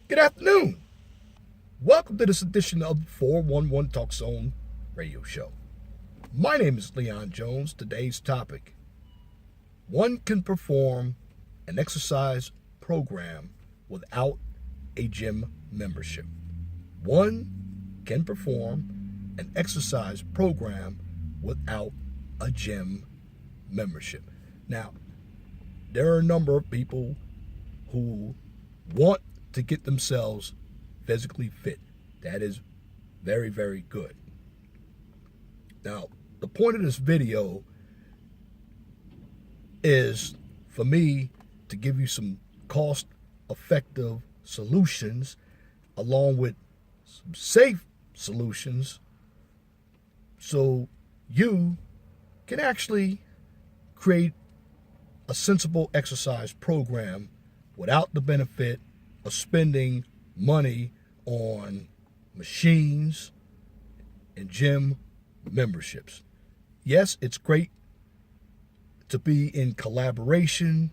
Good afternoon. Welcome to this edition of the 411 Talk Zone radio show. My name is Leon Jones. Today's topic: one can perform an exercise program without a gym membership. One can perform an exercise program without a gym membership. Now, there are a number of people who want to get themselves physically fit. That is very, very good. Now, the point of this video is for me to give you some cost-effective solutions along with some safe solutions so you can actually create a sensible exercise program without the benefit of spending money on machines and gym memberships. Yes, it's great to be in collaboration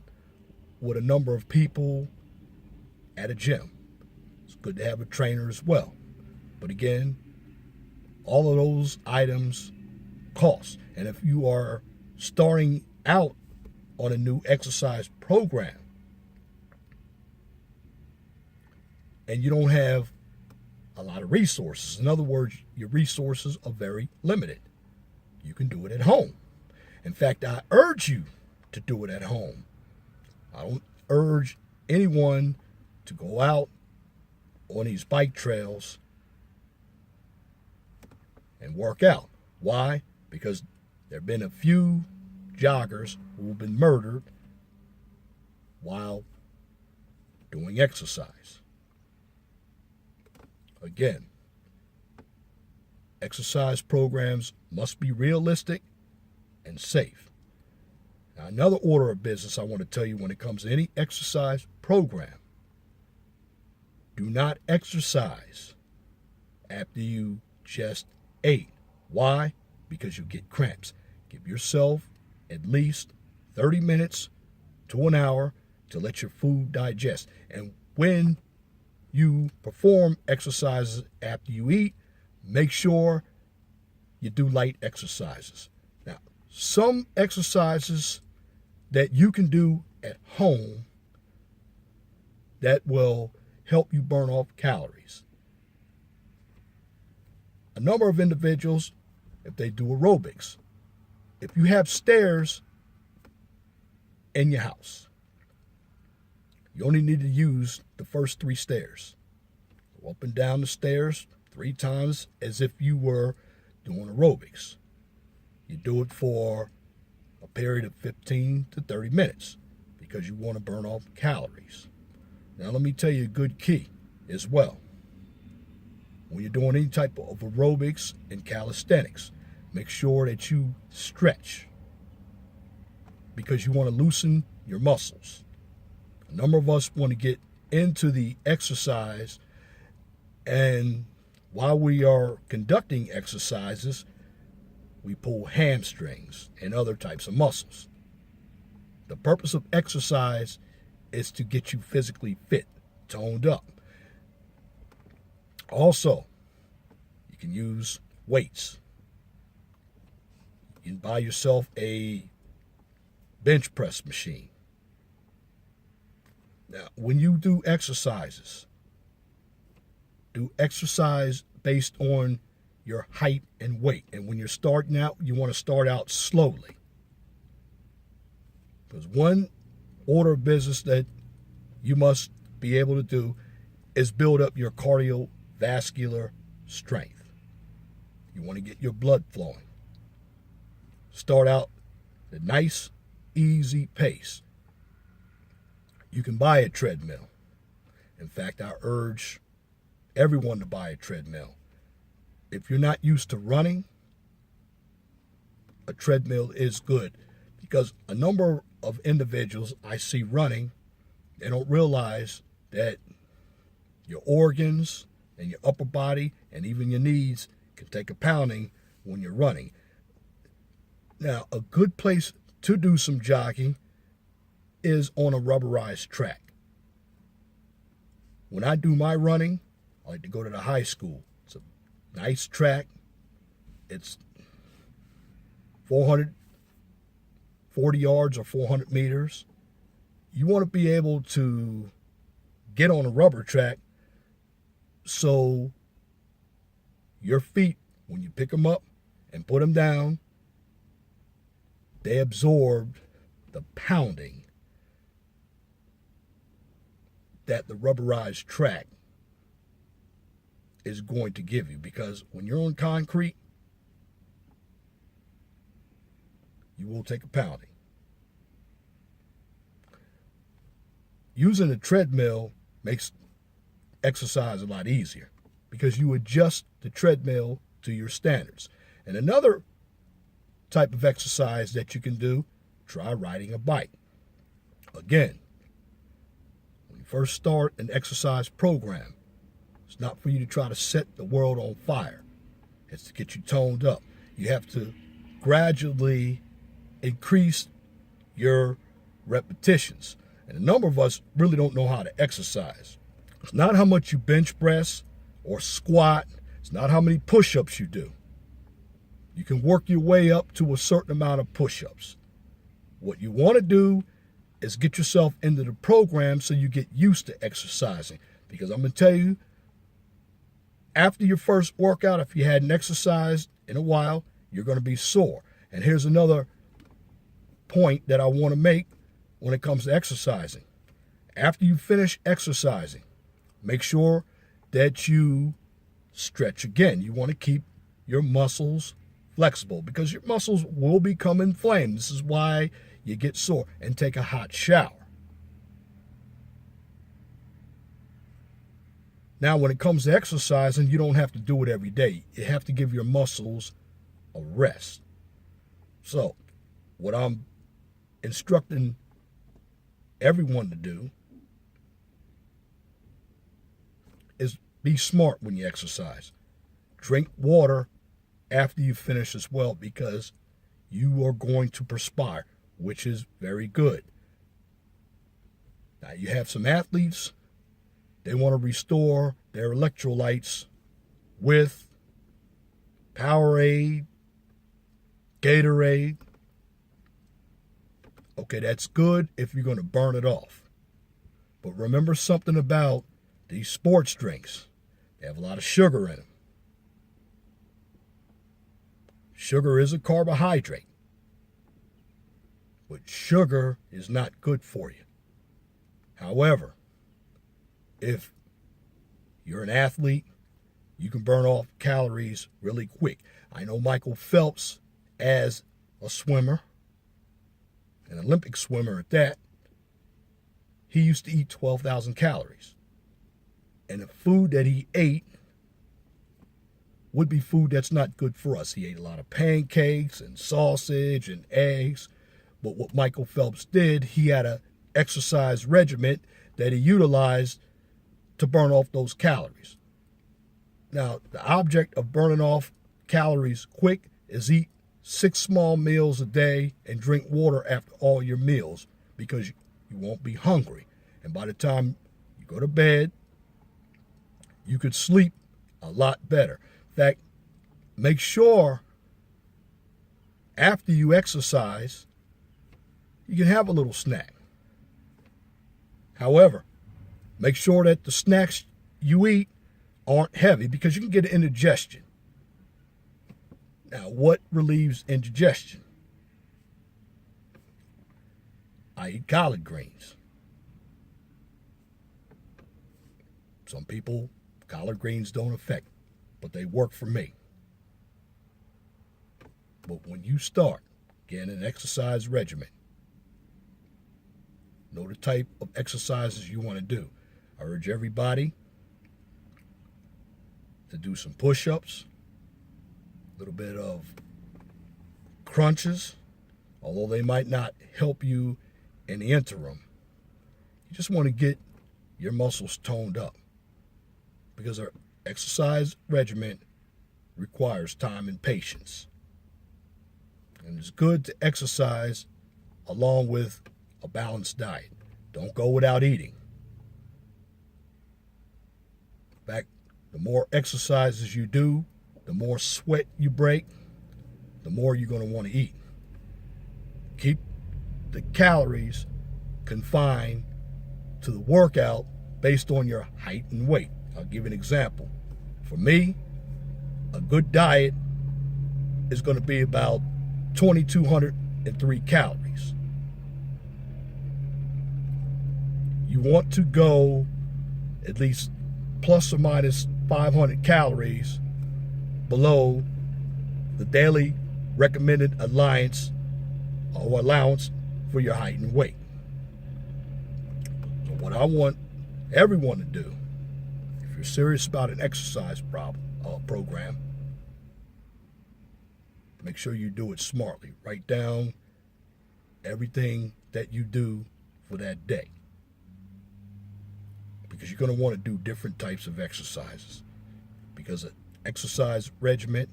with a number of people at a gym. It's good to have a trainer as well. But again, all of those items cost. And if you are starting out on a new exercise program and you don't have a lot of resources, in other words, your resources are very limited, you can do it at home. In fact, I urge you to do it at home. I don't urge anyone to go out on these bike trails and work out. Why? Because there have been a few joggers who have been murdered while doing exercise. Again, exercise programs must be realistic and safe. Now, another order of business I want to tell you when it comes to any exercise program: do not exercise after you just ate. Why? Because you get cramps. Give yourself at least 30 minutes to an hour to let your food digest. And when you perform exercises after you eat, make sure you do light exercises. Now, some exercises that you can do at home that will help you burn off calories. A number of individuals, if they do aerobics, if you have stairs in your house, you only need to use the first 3 stairs. Go up and down the stairs 3 times as if you were doing aerobics. You do it for a period of 15 to 30 minutes because you want to burn off calories. Now, let me tell you a good key as well. When you're doing any type of aerobics and calisthenics, make sure that you stretch because you want to loosen your muscles. A number of us want to get into the exercise, and while we are conducting exercises, we pull hamstrings and other types of muscles. The purpose of exercise is to get you physically fit, toned up. Also, you can use weights. You can buy yourself a bench press machine. Now, when you do exercises, do exercise based on your height and weight. And when you're starting out, you want to start out slowly. Because one order of business that you must be able to do is build up your cardiovascular strength. You want to get your blood flowing. Start out at a nice, easy pace. You can buy a treadmill. In fact, I urge everyone to buy a treadmill. If you're not used to running, a treadmill is good, because a number of individuals I see running, they don't realize that your organs and your upper body and even your knees can take a pounding when you're running. Now, a good place to do some jogging is on a rubberized track. when I do my running, I like to go to the high school. It's a nice track. It's 440 yards or 400 meters. You want to be able to get on a rubber track so your feet, when you pick them up and put them down, they absorb the pounding that the rubberized track is going to give you. Because when you're on concrete, you will take a pounding. Using a treadmill makes exercise a lot easier because you adjust the treadmill to your standards. And another type of exercise that you can do, try riding a bike. Again, when you first start an exercise program, it's not for you to try to set the world on fire. It's to get you toned up. You have to gradually increase your repetitions. And a number of us really don't know how to exercise. It's not how much you bench press or squat. It's not how many push-ups you do. You can work your way up to a certain amount of push-ups. What you want to do is get yourself into the program so you get used to exercising. Because I'm going to tell you, after your first workout, if you hadn't exercised in a while, you're going to be sore. And here's another point that I want to make when it comes to exercising. After you finish exercising, make sure that you stretch again. You want to keep your muscles flexible because your muscles will become inflamed. This is why you get sore. And take a hot shower. Now, when it comes to exercising, you don't have to do it every day. You have to give your muscles a rest. So, what I'm instructing everyone to do is be smart when you exercise. Drink water after you finish as well because you are going to perspire, which is very good. Now, you have some athletes, they want to restore their electrolytes with Powerade, Gatorade. Okay, that's good if you're going to burn it off. But remember something about these sports drinks. They have a lot of sugar in them. Sugar is a carbohydrate. But sugar is not good for you. However, if you're an athlete, you can burn off calories really quick. I know Michael Phelps, as a swimmer, an Olympic swimmer at that, he used to eat 12,000 calories. And the food that he ate would be food that's not good for us. He ate a lot of pancakes and sausage and eggs. But what Michael Phelps did, he had an exercise regimen that he utilized to burn off those calories. Now, the object of burning off calories quick is eat 6 small meals a day and drink water after all your meals because you won't be hungry. And by the time you go to bed, you could sleep a lot better. In fact, make sure after you exercise, you can have a little snack. However, make sure that the snacks you eat aren't heavy because you can get indigestion. Now, what relieves indigestion? I eat collard greens. Some people, collard greens don't affect, but they work for me. But when you start getting an exercise regimen, know the type of exercises you want to do. I urge everybody to do some push-ups, a little bit of crunches, although they might not help you in the interim. You just want to get your muscles toned up because our exercise regimen requires time and patience. And it's good to exercise along with a balanced diet. Don't go without eating. In fact, the more exercises you do, the more sweat you break, the more you're going to want to eat. Keep the calories confined to the workout based on your height and weight. I'll give you an example. For me, a good diet is going to be about 2,203 calories. You want to go at least plus or minus 500 calories below the daily recommended allowance for your height and weight. So what I want everyone to do, if you're serious about an exercise program, make sure you do it smartly. Write down everything that you do for that day, because you're going to want to do different types of exercises, because an exercise regimen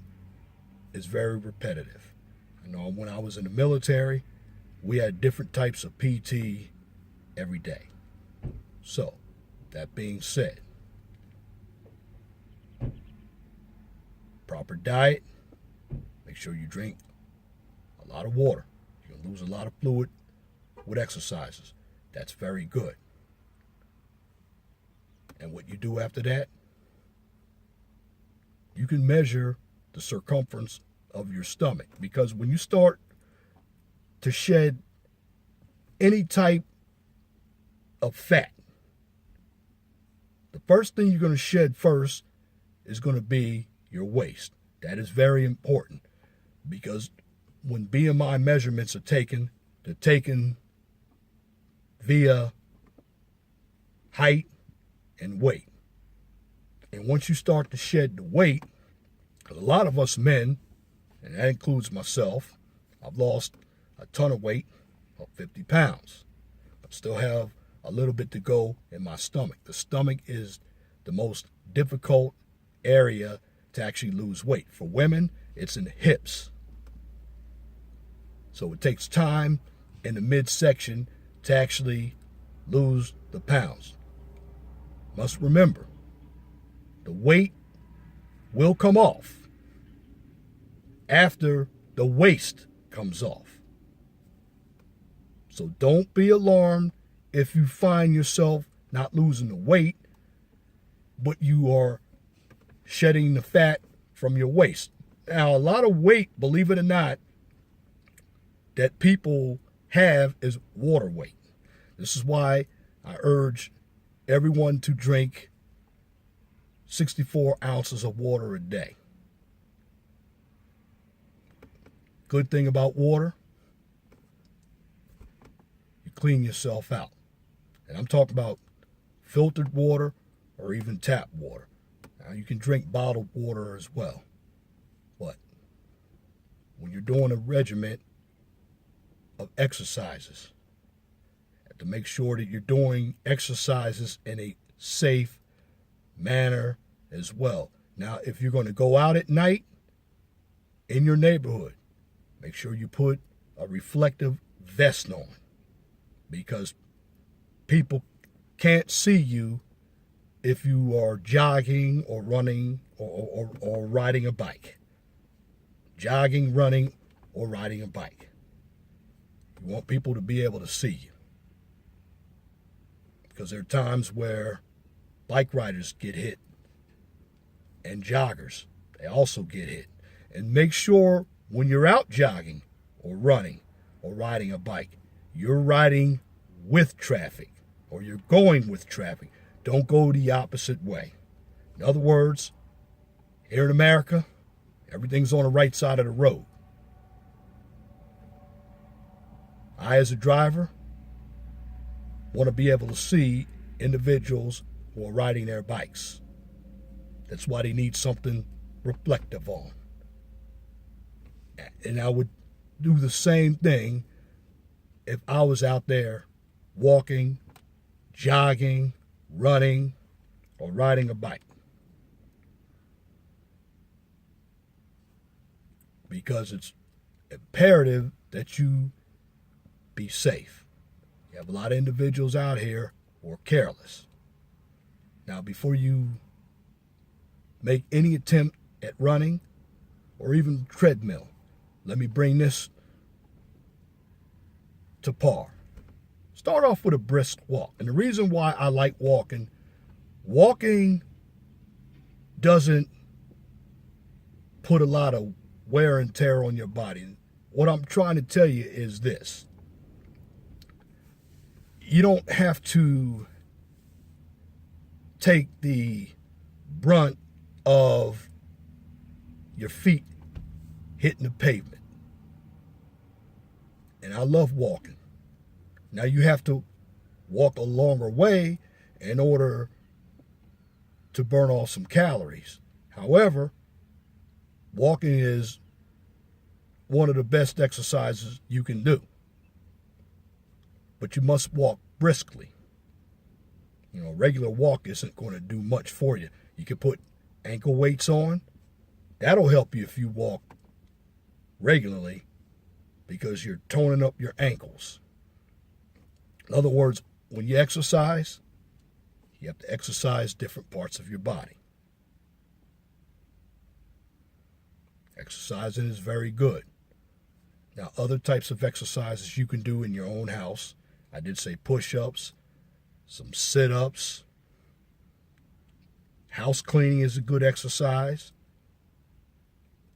is very repetitive. I know when I was in the military, we had different types of PT every day. So, that being said, proper diet, make sure you drink a lot of water. You'll lose a lot of fluid with exercises. That's very good. And what you do after that, you can measure the circumference of your stomach, because when you start to shed any type of fat, the first thing you're going to shed first is going to be your waist. That is very important, because when BMI measurements are taken, they're taken via height and weight. And once you start to shed the weight, because a lot of us men, and that includes myself, I've lost a ton of weight, about 50 pounds, but still have a little bit to go in my stomach. The stomach is the most difficult area to actually lose weight. For women, it's in the hips. So it takes time in the midsection to actually lose the pounds. Must remember, the weight will come off after the waist comes off. So don't be alarmed if you find yourself not losing the weight, but you are shedding the fat from your waist. Now, a lot of weight, believe it or not, that people have is water weight. This is why I urge everyone to drink 64 ounces of water a day. Good thing about water, you clean yourself out. And I'm talking about filtered water or even tap water. Now, you can drink bottled water as well. But when you're doing a regimen of exercises, you have to make sure that you're doing exercises in a safe manner as well. Now, if you're going to go out at night in your neighborhood, make sure you put a reflective vest on, because people can't see you if you are jogging or running or riding a bike. Jogging, running, or riding a bike. You want people to be able to see you, because there are times where bike riders get hit and joggers, they also get hit. And make sure when you're out jogging or running or riding a bike, you're riding with traffic, or you're going with traffic. Don't go the opposite way. In other words, here in America, everything's on the right side of the road. I, as a driver, want to be able to see individuals who are riding their bikes. That's why they need something reflective on. And I would do the same thing if I was out there walking, jogging, running, or riding a bike. Because it's imperative that you be safe. You have a lot of individuals out here who are careless. Now, before you make any attempt at running or even treadmill. Let me bring this to par. Start off with a brisk walk. And the reason why I like walking doesn't put a lot of wear and tear on your body. What I'm trying to tell you is this. You don't have to take the brunt of your feet hitting the pavement. And I love walking. Now you have to walk a longer way in order to burn off some calories. However, walking is one of the best exercises you can do. But you must walk briskly. You know, a regular walk isn't going to do much for you. You can put ankle weights on. That'll help you if you walk regularly because you're toning up your ankles. In other words, when you exercise, you have to exercise different parts of your body. Exercising is very good. Now, other types of exercises you can do in your own house. I did say push-ups, some sit-ups. House cleaning is a good exercise.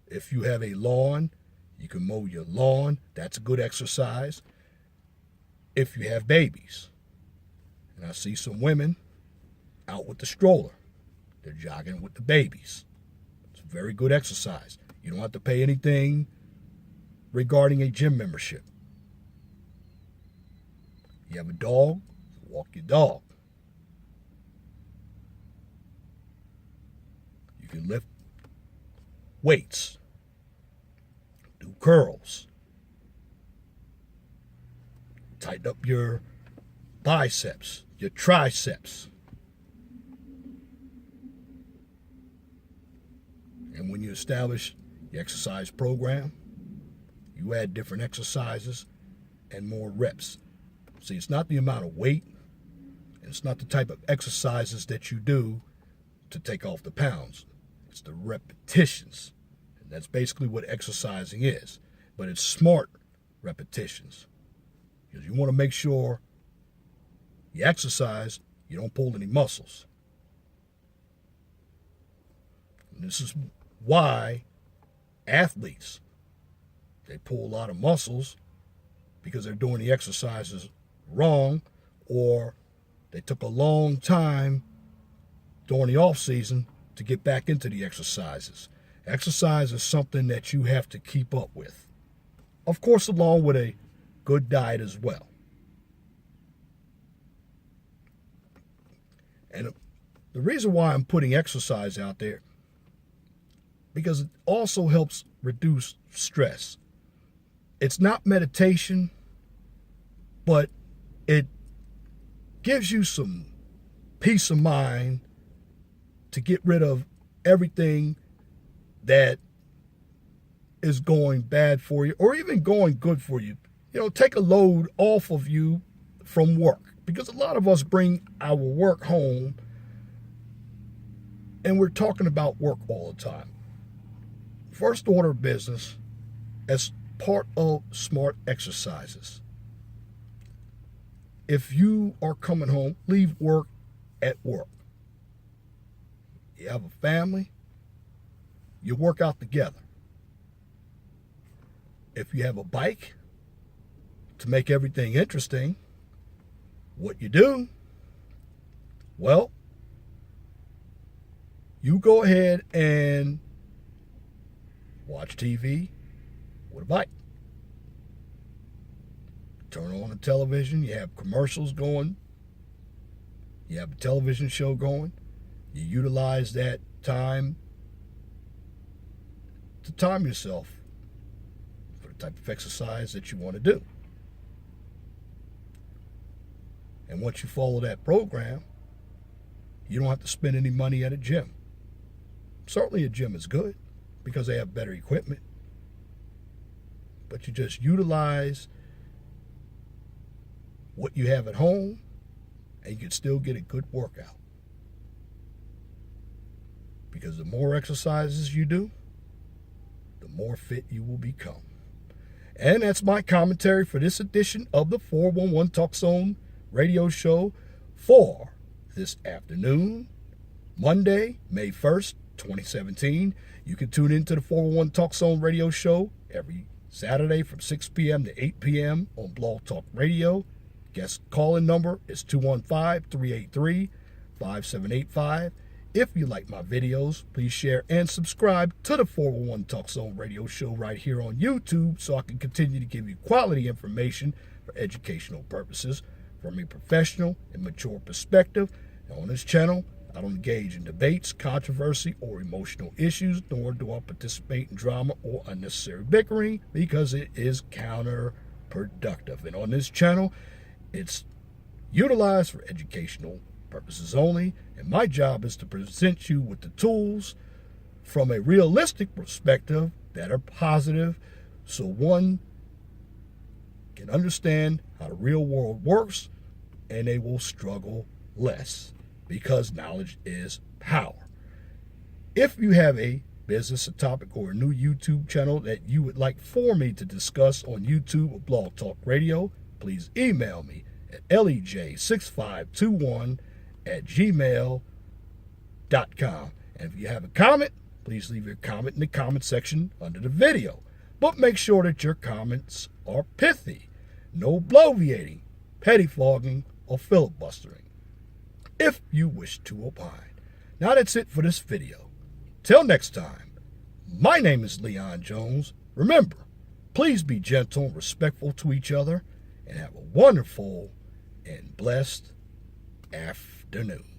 If you have a lawn, you can mow your lawn. That's a good exercise. If you have babies. And I see some women out with the stroller. They're jogging with the babies. It's a very good exercise. You don't have to pay anything regarding a gym membership. You have a dog, walk your dog. You can lift weights, do curls, tighten up your biceps, your triceps. And when you establish your exercise program, you add different exercises and more reps. See, it's not the amount of weight, and it's not the type of exercises that you do to take off the pounds. It's the repetitions. And that's basically what exercising is. But it's smart repetitions. Because you want to make sure you exercise, you don't pull any muscles. And this is why athletes, they pull a lot of muscles because they're doing the exercises wrong, or they took a long time during the off season to get back into the exercises. Exercise is something that you have to keep up with. Of course, along with a good diet as well. And the reason why I'm putting exercise out there, because it also helps reduce stress. It's not meditation, but it gives you some peace of mind to get rid of everything that is going bad for you or even going good for you. You know, take a load off of you from work, because a lot of us bring our work home and we're talking about work all the time. First order of business as part of smart exercises. If you are coming home, leave work at work. You have a family, you work out together. If you have a bike, to make everything interesting, what you do, well, you go ahead and watch TV with a bike. Turn on the television, you have commercials going, you have a television show going, you utilize that time to time yourself for the type of exercise that you want to do. And once you follow that program, you don't have to spend any money at a gym. Certainly a gym is good because they have better equipment, but you just utilize what you have at home and you can still get a good workout. because the more exercises you do, the more fit you will become. And that's my commentary for this edition of the 411 Talk Zone radio show for this afternoon, Monday, May 1st, 2017. You can tune into the 411 Talk Zone radio show every Saturday from 6 p.m. to 8 p.m. on Blog Talk Radio. Guest call-in number is 215-383-5785. If you like my videos, please share and subscribe to the 411 Talk Zone radio show right here on YouTube so I can continue to give you quality information for educational purposes from a professional and mature perspective. Now, on this channel, I don't engage in debates, controversy, or emotional issues, nor do I participate in drama or unnecessary bickering because it is counterproductive. And on this channel, it's utilized for educational purposes only, and my job is to present you with the tools from a realistic perspective that are positive so one can understand how the real world works and they will struggle less because knowledge is power. If you have a business, a topic, or a new YouTube channel that you would like for me to discuss on YouTube or Blog Talk Radio, please email me at lej6521@gmail.com. And if you have a comment, please leave your comment in the comment section under the video. But make sure that your comments are pithy, no bloviating, pettifogging, or filibustering, if you wish to opine. Now that's it for this video. Till next time, my name is Leon Jones. Remember, please be gentle and respectful to each other, and have a wonderful and blessed afternoon.